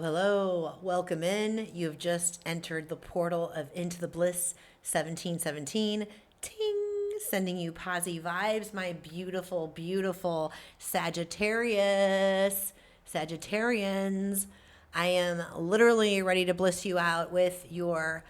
Hello, welcome in. You've just entered the portal of Into the Bliss 1717. Ting! Sending you posy vibes, my beautiful, beautiful Sagittarius. Sagittarians. I am literally ready to bliss you out with your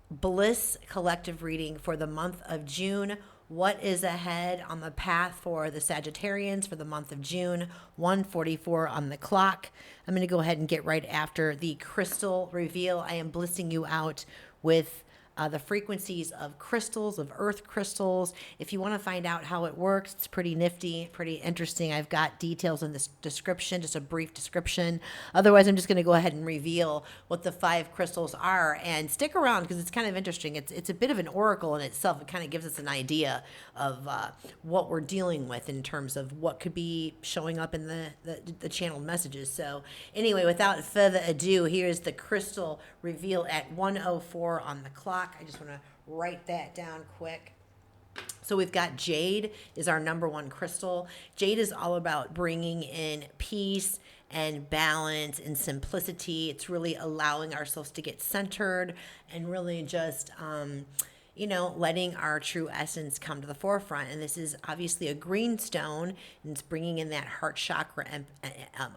Bliss collective reading for the month of June. What is ahead on the path for the Sagittarians for the month of June? 1:44 on the clock. I'm going to go ahead and get right after the crystal reveal. I am blissing you out with the frequencies of crystals, of earth crystals. If you want to find out how it works, it's pretty nifty, pretty interesting. I've got details in this description, just a brief description. Otherwise, I'm just going to go ahead and reveal what the 5 crystals are. And stick around because it's kind of interesting. It's a bit of an oracle in itself. It kind of gives us an idea of what we're dealing with in terms of what could be showing up in the channeled messages. So anyway, without further ado, here's the crystal reveal at 1:04 on the clock. I just want to write that down quick. So we've got jade is our number 1 crystal. Jade is all about bringing in peace and balance and simplicity. It's really allowing ourselves to get centered and really just letting our true essence come to the forefront. And this is obviously a green stone, and it's bringing in that heart chakra and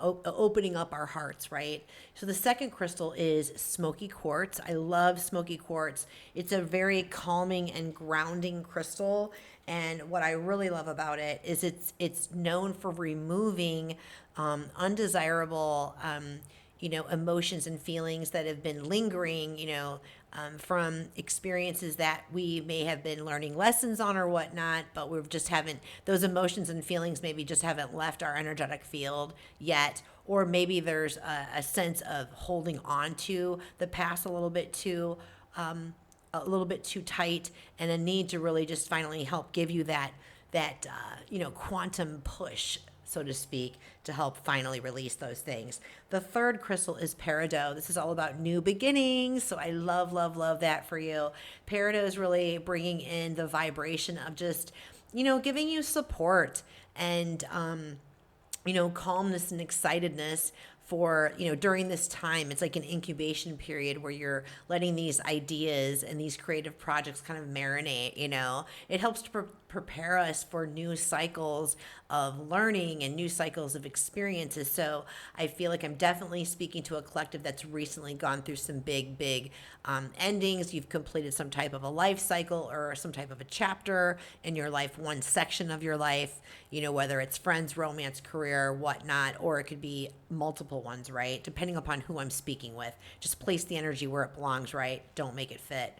opening up our hearts, right? So the second crystal is smoky quartz. I love smoky quartz. It's a very calming and grounding crystal. And what I really love about it is it's known for removing undesirable emotions and feelings that have been lingering, from experiences that we may have been learning lessons on or whatnot, but we've just haven't, those emotions and feelings maybe just haven't left our energetic field yet. Or maybe there's a sense of holding on to the past a little bit too tight, and a need to really just finally help give you that quantum push, so to speak, to help finally release those things. The third crystal is peridot. This is all about new beginnings. So I love, love, love that for you. Peridot is really bringing in the vibration of just, giving you support and, calmness and excitedness for, during this time. It's like an incubation period where you're letting these ideas and these creative projects kind of marinate. It helps to prepare us for new cycles of learning and new cycles of experiences. So I feel like I'm definitely speaking to a collective that's recently gone through some big endings. You've completed some type of a life cycle or some type of a chapter in your life, one section of your life, whether it's friends, romance, career, whatnot, or it could be multiple ones, right? Depending upon who I'm speaking with. Just place the energy where it belongs, right? Don't make it fit.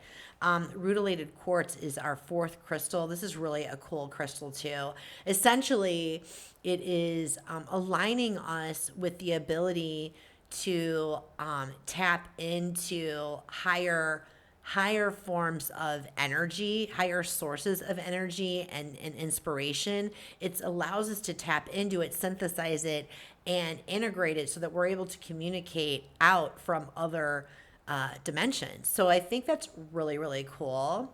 Rutilated quartz is our 4th crystal. This is really a cool crystal too. Essentially, it is aligning us with the ability to tap into higher forms of energy, higher sources of energy and inspiration. It allows us to tap into it, synthesize it, and integrate it so that we're able to communicate out from other dimensions. So I think that's really, really cool.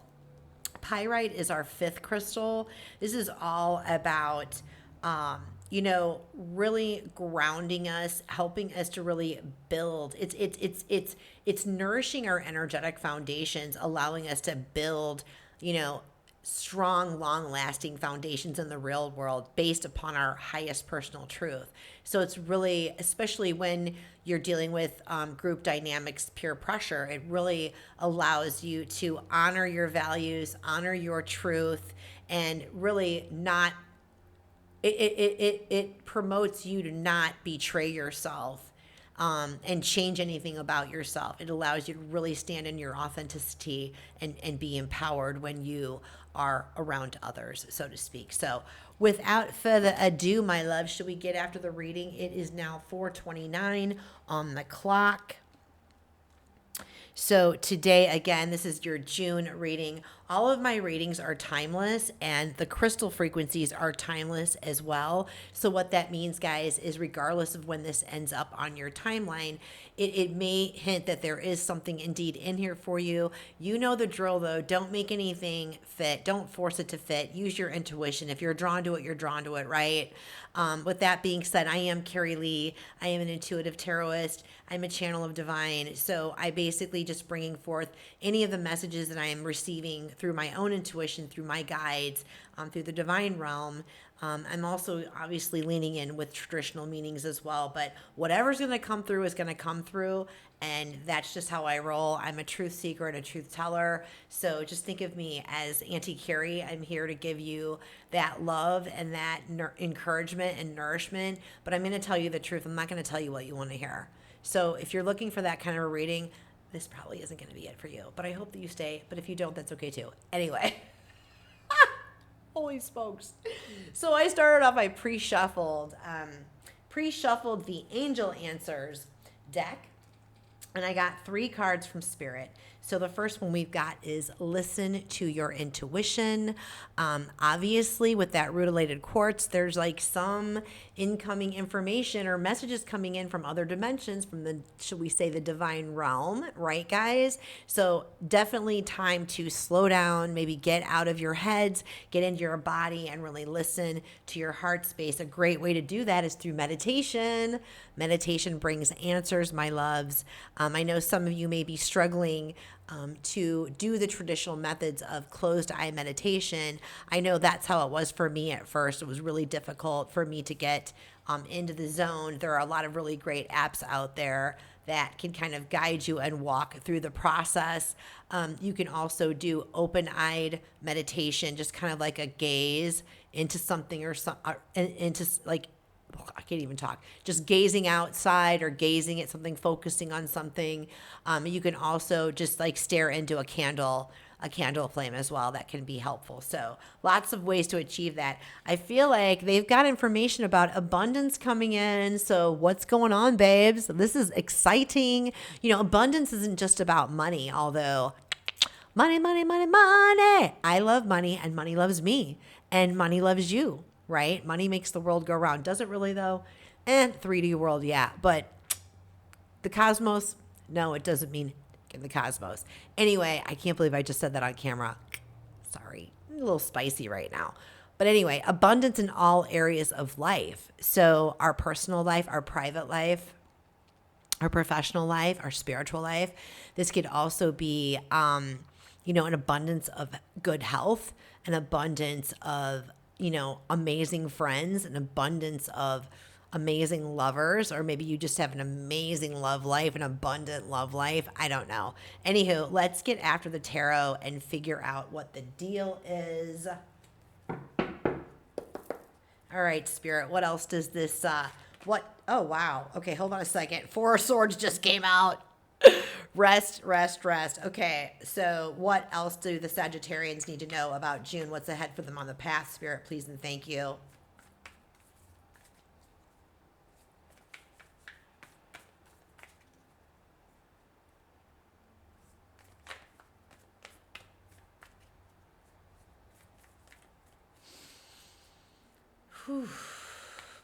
Pyrite is our 5th crystal. This is all about, really grounding us, helping us to really build. It's nourishing our energetic foundations, allowing us to build, strong, long-lasting foundations in the real world based upon our highest personal truth. So it's really, especially when you're dealing with group dynamics, peer pressure, it really allows you to honor your values, honor your truth, and really not, it promotes you to not betray yourself and change anything about yourself. It allows you to really stand in your authenticity and be empowered when you are around others, so to speak. So without further ado, my love, should we get after the reading? It is now 4:29 on the clock. So today, again, this is your June reading. All of my readings are timeless and the crystal frequencies are timeless as well. So what that means, guys, is regardless of when this ends up on your timeline, it may hint that there is something indeed in here for you. You know the drill though. Don't make anything fit. Don't force it to fit. Use your intuition. If you're drawn to it, you're drawn to it, right? With that being said, I am Carey Lee. I am an intuitive tarotist. I'm a channel of divine. So I basically just bringing forth any of the messages that I am receiving through my own intuition, through my guides, through the divine realm. I'm also obviously leaning in with traditional meanings as well, but whatever's going to come through is going to come through. And that's just how I roll. I'm a truth seeker and a truth teller. So just think of me as Auntie Carey. I'm here to give you that love and that encouragement and nourishment. But I'm going to tell you the truth. I'm not going to tell you what you want to hear. So if you're looking for that kind of a reading, this probably isn't going to be it for you. But I hope that you stay. But if you don't, that's okay too. Anyway. Holy smokes. So I started off, I pre-shuffled the Angel Answers deck. And I got 3 cards from Spirit. So the first one we've got is listen to your intuition. Obviously, with that rutilated quartz, there's like some incoming information or messages coming in from other dimensions, from the, should we say, the divine realm, right, guys? So definitely time to slow down, maybe get out of your heads, get into your body, and really listen to your heart space. A great way to do that is through meditation. Meditation brings answers, my loves. I know some of you may be struggling to do the traditional methods of closed eye meditation. I know that's how it was for me at first. It was really difficult for me to get into the zone. There are a lot of really great apps out there that can kind of guide you and walk through the process. You can also do open-eyed meditation, just kind of like a gaze into something or into like, I can't even talk, just gazing outside or gazing at something, focusing on something. You can also just like stare into a candle flame as well. That can be helpful. So lots of ways to achieve that. I feel like they've got information about abundance coming in. So what's going on, babes? This is exciting. You know, abundance isn't just about money, although money, money, money, money. I love money and money loves me and money loves you. Right? Money makes the world go round. Does it really though? 3D world, yeah. But the cosmos, no, it doesn't mean the cosmos. Anyway, I can't believe I just said that on camera. Sorry. I'm a little spicy right now. But anyway, abundance in all areas of life. So our personal life, our private life, our professional life, our spiritual life. This could also be, an abundance of good health, an abundance of amazing friends, an abundance of amazing lovers, or maybe you just have an amazing love life, an abundant love life. I don't know. Anywho, let's get after the tarot and figure out what the deal is. All right, Spirit, what else does this, oh, wow. Okay, hold on a second. 4 of Swords just came out. Rest. Okay, so what else do the Sagittarians need to know about June? What's ahead for them on the path, Spirit, please and thank you. Whew.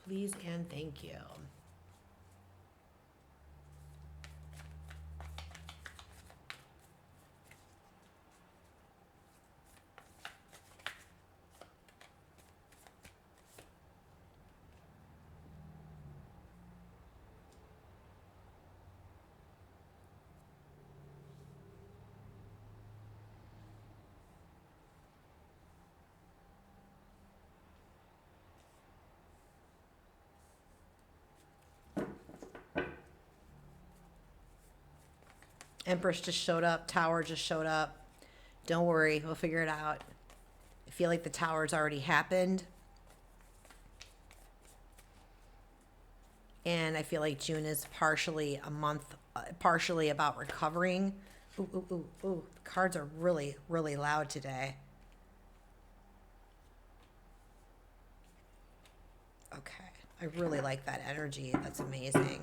Please and thank you. Empress just showed up. Tower just showed up. Don't worry. We'll figure it out. I feel like the tower's already happened. And I feel like June is partially a month, partially about recovering. Ooh. The cards are really, really loud today. Okay. I really like that energy. That's amazing.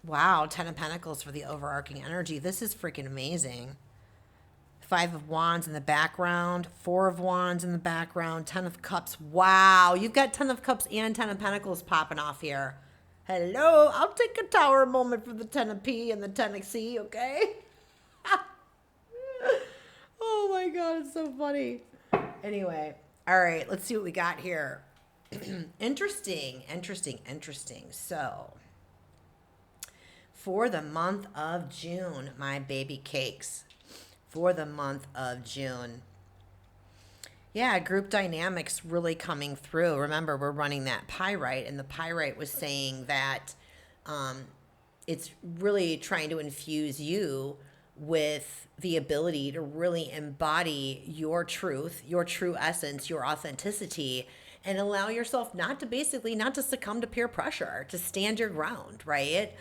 Wow, 10 of Pentacles for the overarching energy. This is freaking amazing. 5 of Wands in the background, 4 of Wands in the background, 10 of Cups. Wow, you've got 10 of Cups and 10 of Pentacles popping off here. Hello, I'll take a tower moment for the 10 of P and the 10 of C, okay? Oh my God, it's so funny. Anyway, all right, let's see what we got here. Interesting. So, for the month of June, my baby cakes, for the month of June, yeah, group dynamics really coming through. Remember, we're running that pyrite, and the pyrite was saying that it's really trying to infuse you with the ability to really embody your truth, your true essence, your authenticity, and allow yourself not to succumb to peer pressure, to stand your ground, right?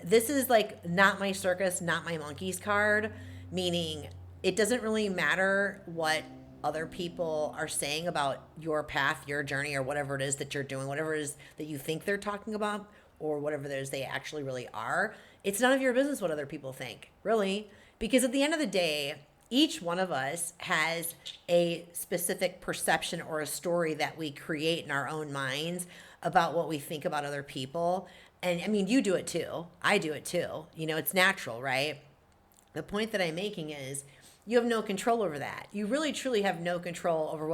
This is like not my circus, not my monkeys card, meaning it doesn't really matter what other people are saying about your path, your journey, or whatever it is that you're doing, whatever it is that you think they're talking about, or whatever it is they actually really are. It's none of your business what other people think, really, because at the end of the day, each one of us has a specific perception or a story that we create in our own minds about what we think about other people. And I mean, you do it too. I do it too. You know, it's natural, right? The point that I'm making is you have no control over that. You really, truly have no control over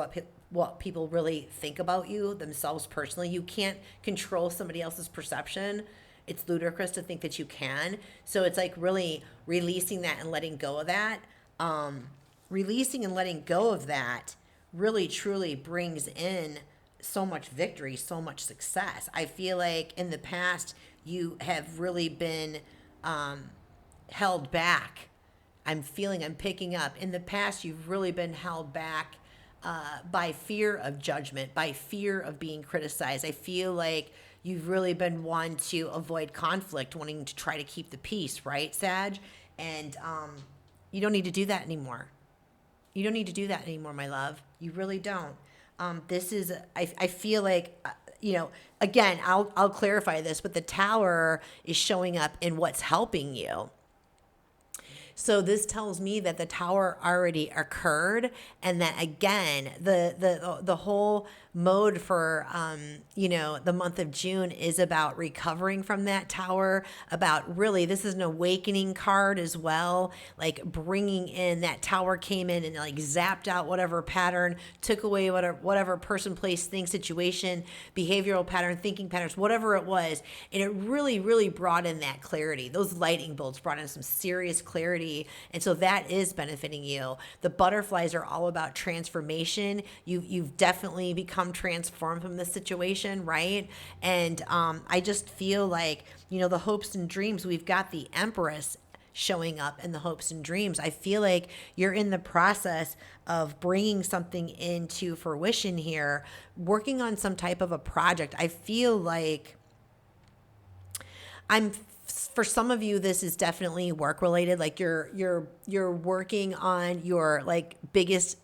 what people really think about you themselves personally. You can't control somebody else's perception. It's ludicrous to think that you can. So it's like really releasing that and letting go of that. Releasing and letting go of that really, truly brings in so much victory, so much success. I feel like in the past, you have really been held back. I'm picking up. In the past, you've really been held back by fear of judgment, by fear of being criticized. I feel like you've really been one to avoid conflict, wanting to try to keep the peace, right, Sag? And you don't need to do that anymore. You don't need to do that anymore, my love. You really don't. This is, I feel like, again, I'll clarify this, but the Tower is showing up in what's helping you. So this tells me that the Tower already occurred, and that again, the whole mode for the month of June is about recovering from that Tower. About really, this is an awakening card as well, like bringing in that Tower came in and like zapped out whatever pattern, took away whatever person, place, thing, situation, behavioral pattern, thinking patterns, whatever it was, and it really, really brought in that clarity. Those lightning bolts brought in some serious clarity. And so that is benefiting you. The butterflies are all about transformation. You've definitely become transformed from this situation, right? And I just feel like, the hopes and dreams, we've got the Empress showing up in the hopes and dreams. I feel like you're in the process of bringing something into fruition here, working on some type of a project. I feel like for some of you, this is definitely work related. Like you're working on your like biggest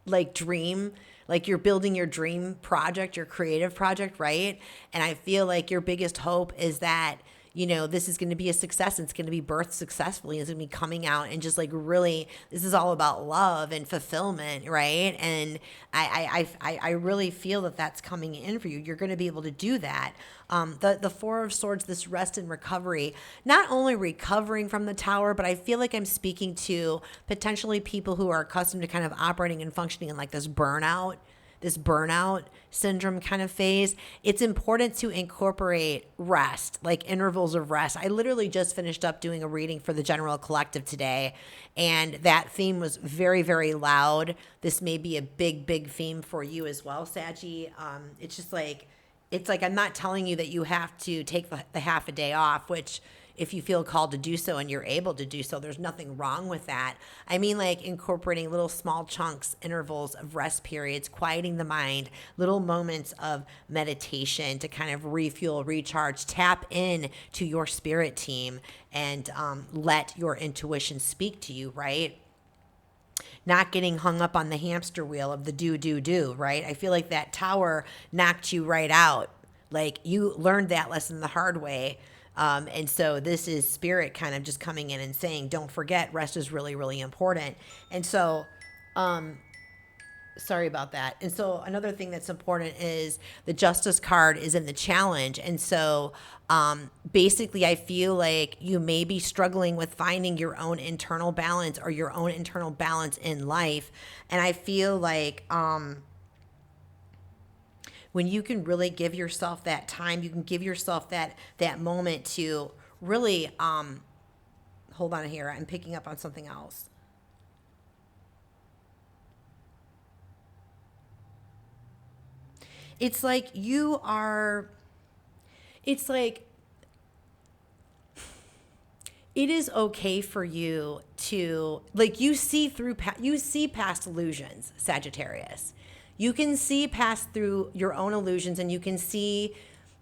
like dream, like you're building your dream project, your creative project, right? And I feel like your biggest hope is that this is going to be a success, and it's going to be birthed successfully. It's going to be coming out and just like really, this is all about love and fulfillment, right? And I really feel that that's coming in for you. You're going to be able to do that. The Four of Swords, this rest and recovery, not only recovering from the Tower, but I feel like I'm speaking to potentially people who are accustomed to kind of operating and functioning in like this burnout syndrome kind of phase. It's important to incorporate rest, like intervals of rest. I literally just finished up doing a reading for the General Collective today, and that theme was very, very loud. This may be a big, big theme for you as well, Saggy. It's like I'm not telling you that you have to take the half a day off, which if you feel called to do so and you're able to do so, there's nothing wrong with that. I mean, like incorporating little small chunks, intervals of rest periods, quieting the mind, little moments of meditation to kind of refuel, recharge, tap in to your spirit team, and let your intuition speak to you, right? Not getting hung up on the hamster wheel of the do, right? I feel like that Tower knocked you right out. Like you learned that lesson the hard way. And so this is spirit kind of just coming in and saying, don't forget, rest is really, really important. And so, sorry about that. And so another thing that's important is the justice card is in the challenge. And so basically I feel like you may be struggling with finding your own internal balance or your own internal balance in life. And I feel like when you can really give yourself that time, you can give yourself that moment to really hold on here. I'm picking up on something else. It's like it's like it is okay for you to, like, you see past illusions, Sagittarius. You can see past through your own illusions, and you can see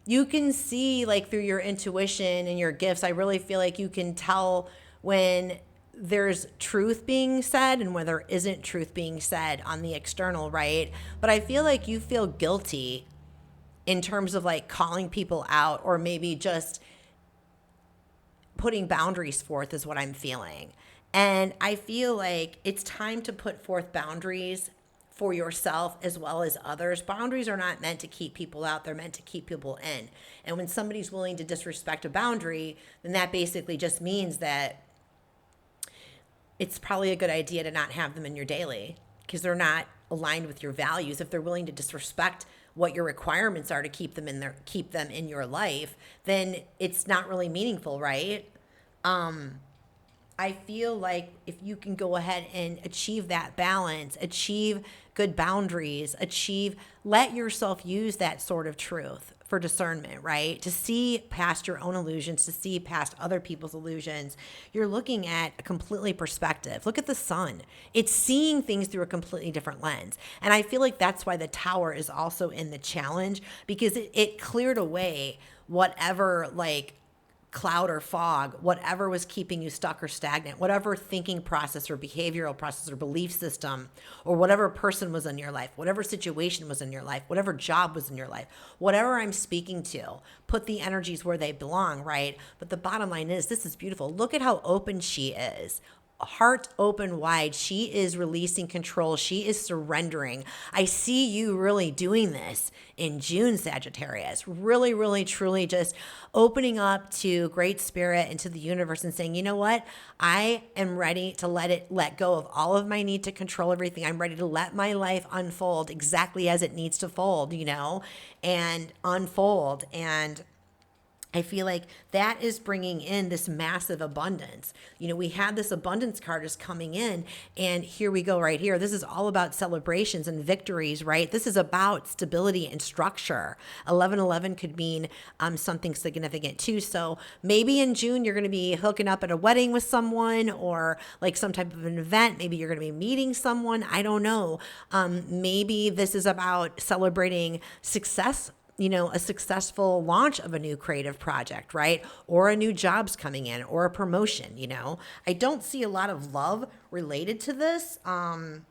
like through your intuition and your gifts. I really feel like you can tell when there's truth being said and when there isn't truth being said on the external, right? But I feel like you feel guilty in terms of like calling people out or maybe just putting boundaries forth is what I'm feeling. And I feel like it's time to put forth boundaries for yourself as well as others. Boundaries are not meant to keep people out. They're meant to keep people in. And when somebody's willing to disrespect a boundary, then that basically just means that it's probably a good idea to not have them in your daily because they're not aligned with your values. If they're willing to disrespect what your requirements are to keep them in your life, then it's not really meaningful, right? I feel like if you can go ahead and achieve that balance, achieve good boundaries, let yourself use that sort of truth for discernment, right? To see past your own illusions, to see past other people's illusions. You're looking at a completely perspective. Look at the sun. It's seeing things through a completely different lens. And I feel like that's why the tower is also in the challenge, because it cleared away whatever like cloud or fog, whatever was keeping you stuck or stagnant, whatever thinking process or behavioral process or belief system, or whatever person was in your life, whatever situation was in your life, whatever job was in your life, whatever I'm speaking to, put the energies where they belong, right? But the bottom line is, this is beautiful. Look at how open she is. Heart open wide. She is releasing control. She is surrendering. I see you really doing this in June, Sagittarius. Really, really, truly just opening up to great spirit and to the universe and saying, you know what? I am ready to let go of all of my need to control everything. I'm ready to let my life unfold exactly as it needs to fold, and unfold. And I feel like that is bringing in this massive abundance. We had this abundance card is coming in, and here we go right here. This is all about celebrations and victories, right? This is about stability and structure. 1111 could mean something significant too. So maybe in June, you're going to be hooking up at a wedding with someone or like some type of an event. Maybe you're going to be meeting someone. I don't know. Maybe this is about celebrating success, a successful launch of a new creative project, right? Or a new job's coming in or a promotion, I don't see a lot of love related to this. I'm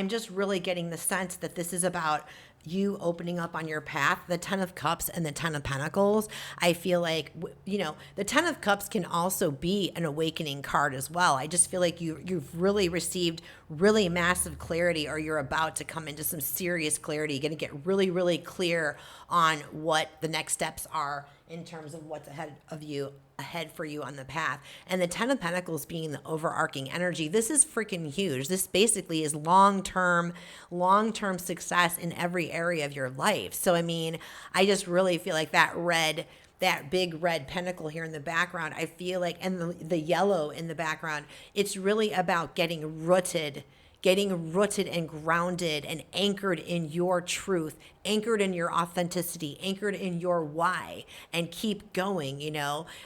just really getting the sense that this is about you opening up on your path. The 10 of Cups and the 10 of Pentacles, I feel like, the 10 of Cups can also be an awakening card as well. I just feel like you've really received really massive clarity, or you're about to come into some serious clarity. You're going to get really, really clear on what the next steps are in terms of what's ahead for you on the path. And the 10 of Pentacles being the overarching energy, this is freaking huge. This basically is long-term success in every area of your life. So, I just really feel like that big red pentacle here in the background, I feel like, and the yellow in the background, it's really about getting rooted and grounded and anchored in your truth, anchored in your authenticity, anchored in your why, and keep going,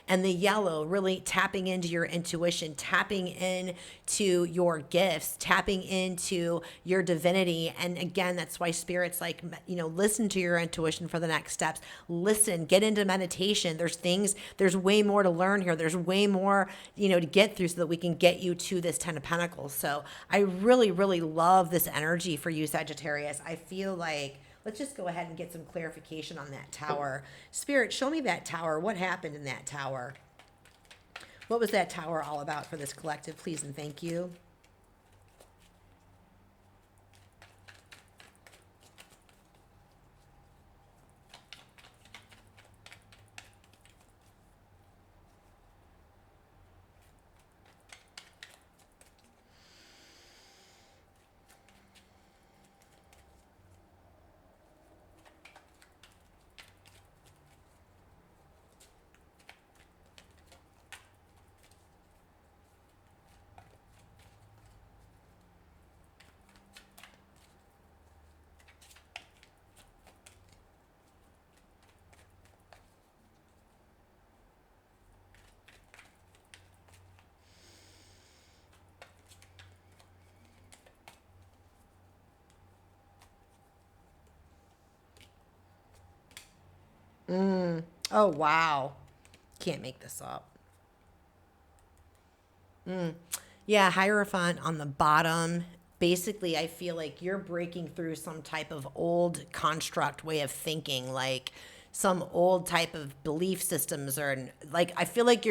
and the yellow really tapping into your intuition, tapping into your gifts, tapping into your divinity. And again, that's why spirit's like, listen to your intuition for the next steps. Listen, get into meditation. There's way more to learn here. There's way more, to get through so that we can get you to this 10 of Pentacles. So I really, really love this energy for you, Sagittarius. I feel like let's just go ahead and get some clarification on that tower. Spirit, show me that tower. What happened in that tower? What was that tower all about for this collective, please and thank you? Oh, wow. Can't make this up. Yeah, Hierophant on the bottom. Basically, I feel like you're breaking through some type of old construct way of thinking, like some old type of belief systems, or like I feel like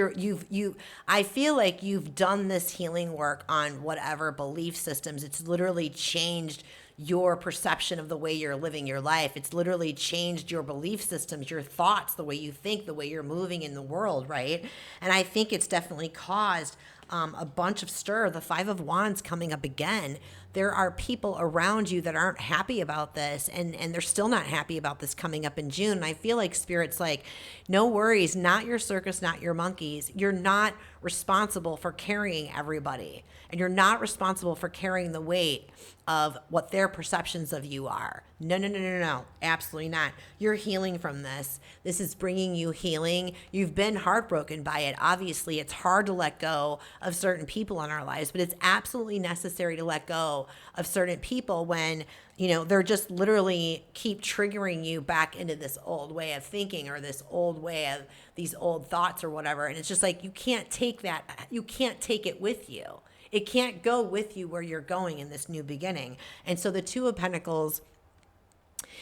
I feel like you've done this healing work on whatever belief systems. It's literally changed your perception of the way you're living your life. It's literally changed your belief systems, your thoughts, the way you think, the way you're moving in the world, right? And I think it's definitely caused a bunch of stir. The Five of Wands coming up again. There are people around you that aren't happy about this, and they're still not happy about this coming up in June. And I feel like Spirit's like, no worries, not your circus, not your monkeys. You're not responsible for carrying everybody, and you're not responsible for carrying the weight of what their perceptions of you are. No, no, no, no, no. Absolutely not. You're healing from this. This is bringing you healing. You've been heartbroken by it. Obviously, it's hard to let go of certain people in our lives, but it's absolutely necessary to let go of certain people when, you know, they're just literally keep triggering you back into this old way of thinking, or this old way of these old thoughts or whatever. And it's just like, you can't take that. You can't take it with you. It can't go with you where you're going in this new beginning. And so the Two of Pentacles,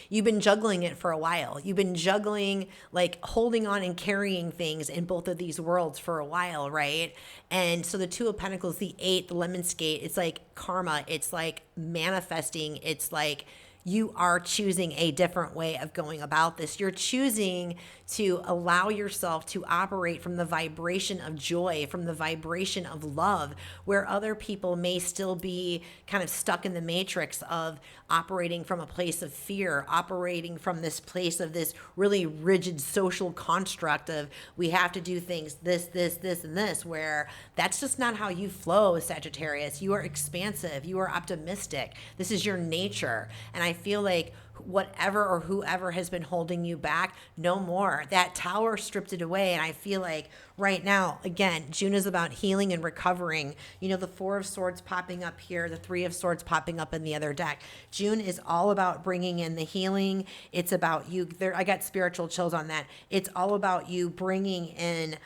you've been juggling it for a while. You've been juggling, like holding on and carrying things in both of these worlds for a while, right? And so the Two of Pentacles, the Eight, the Lemon Skate, it's like karma. It's like manifesting. It's like you are choosing a different way of going about this. You're choosing to allow yourself to operate from the vibration of joy, from the vibration of love, where other people may still be kind of stuck in the matrix of operating from a place of fear, operating from this place of this really rigid social construct of we have to do things this, and this, where that's just not how you flow, Sagittarius. You are expansive. You are optimistic. This is your nature. And I feel like whatever or whoever has been holding you back, no more. That tower stripped it away. And I feel like right now, again, June is about healing and recovering. You know, the Four of Swords popping up here, the Three of Swords popping up in the other deck. June is all about bringing in the healing. It's about you. There, I got spiritual chills on that. It's all about you bringing in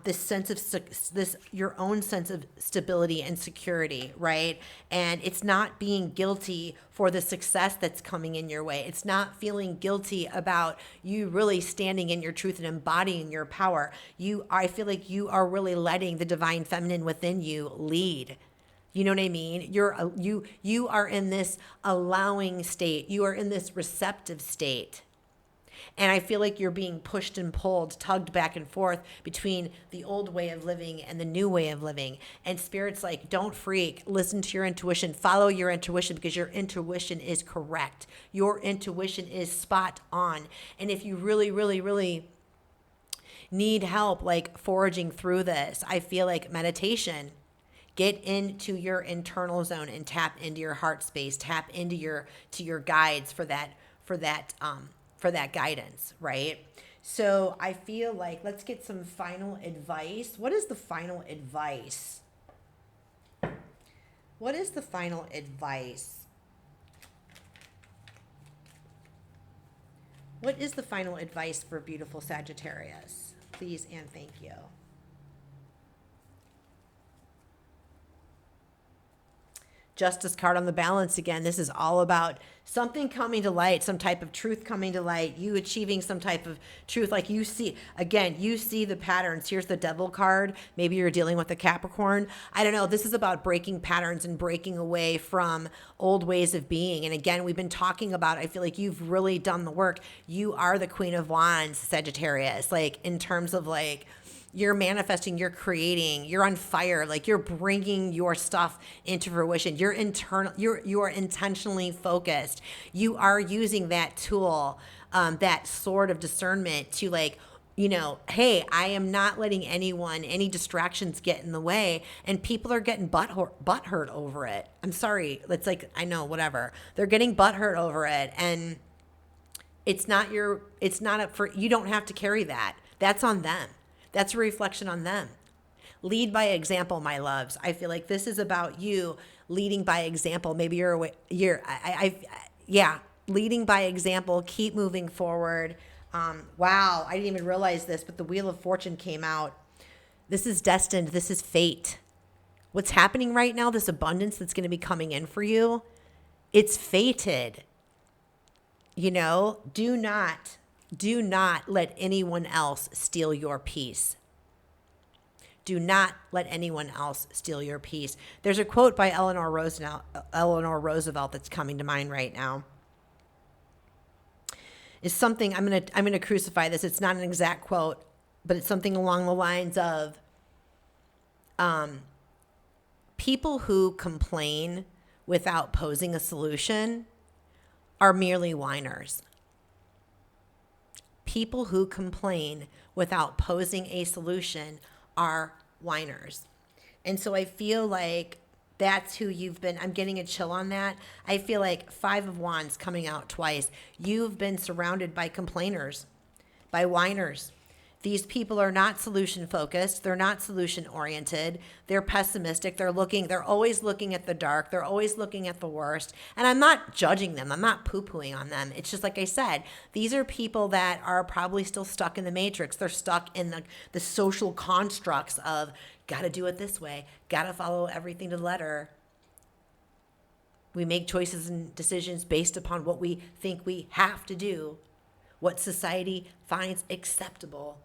this sense of your own sense of stability and security, right? And it's not being guilty for the success that's coming in your way. It's not feeling guilty about you really standing in your truth and embodying your power. I feel like you are really letting the divine feminine within you lead. You know what I mean? You are in this allowing state. You are in this receptive state. And I feel like you're being pushed and pulled, tugged back and forth between the old way of living and the new way of living. And Spirit's like, don't freak. Listen to your intuition. Follow your intuition, because your intuition is correct. Your intuition is spot on. And if you really, really, really need help, like foraging through this, I feel like meditation. Get into your internal zone and tap into your heart space. Tap into your guides for that guidance, right? So I feel like let's get some final advice. What is the final advice? What is the final advice? What is the final advice for beautiful Sagittarius? Please and thank you. Justice card on the balance again. This is all about something coming to light, some type of truth coming to light, you achieving some type of truth. Like you see, again, you see the patterns. Here's the Devil card. Maybe you're dealing with a Capricorn. I don't know. This is about breaking patterns and breaking away from old ways of being. And again, we've been talking about, I feel like you've really done the work. You are the Queen of Wands, Sagittarius, like in terms of like, you're manifesting, you're creating, you're on fire, like you're bringing your stuff into fruition. You're intentionally focused. You are using that tool, that sword of discernment to like, you know, hey, I am not letting any distractions get in the way, and people are getting butthurt over it. I'm sorry. It's like, I know, whatever. They're getting butthurt over it, and it's not up for, you don't have to carry that. That's on them. That's a reflection on them. Lead by example, my loves. I feel like this is about you leading by example. Maybe leading by example. Keep moving forward. Wow, I didn't even realize this, but the Wheel of Fortune came out. This is destined. This is fate. What's happening right now, this abundance that's going to be coming in for you, it's fated. You know, do not let anyone else steal your peace. Do not let anyone else steal your peace. There's a quote by Eleanor Roosevelt that's coming to mind right now. It's something, I'm gonna crucify this. It's not an exact quote, but it's something along the lines of people who complain without posing a solution are merely whiners. People who complain without posing a solution are whiners. And so I feel like that's who you've been. I'm getting a chill on that. I feel like 5 of Wands coming out twice. You've been surrounded by complainers, by whiners. These people are not solution focused. They're not solution oriented. They're pessimistic. They're always looking at the dark. They're always looking at the worst. And I'm not judging them. I'm not poo-pooing on them. It's just like I said, these are people that are probably still stuck in the matrix. They're stuck in the social constructs of got to do it this way, got to follow everything to the letter. We make choices and decisions based upon what we think we have to do, what society finds acceptable.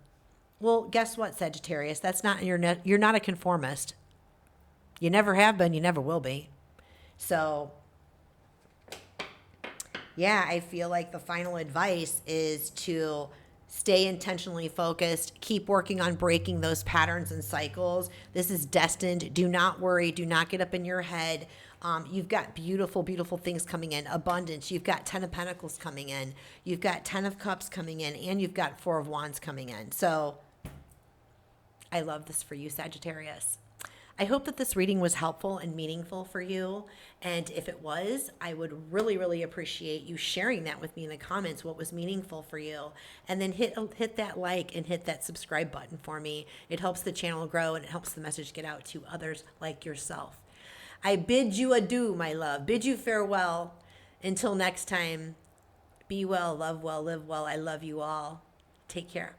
Well, guess what, Sagittarius? That's not you're not a conformist. You never have been, you never will be. So, yeah, I feel like the final advice is to stay intentionally focused, keep working on breaking those patterns and cycles. This is destined. Do not worry. Do not get up in your head. You've got beautiful, beautiful things coming in. Abundance. You've got 10 of Pentacles coming in. You've got 10 of Cups coming in. And you've got 4 of Wands coming in. So I love this for you, Sagittarius. I hope that this reading was helpful and meaningful for you. And if it was, I would really, really appreciate you sharing that with me in the comments, what was meaningful for you. And then hit that like and hit that subscribe button for me. It helps the channel grow and it helps the message get out to others like yourself. I bid you adieu, my love. Bid you farewell. Until next time, be well, love well, live well. I love you all. Take care.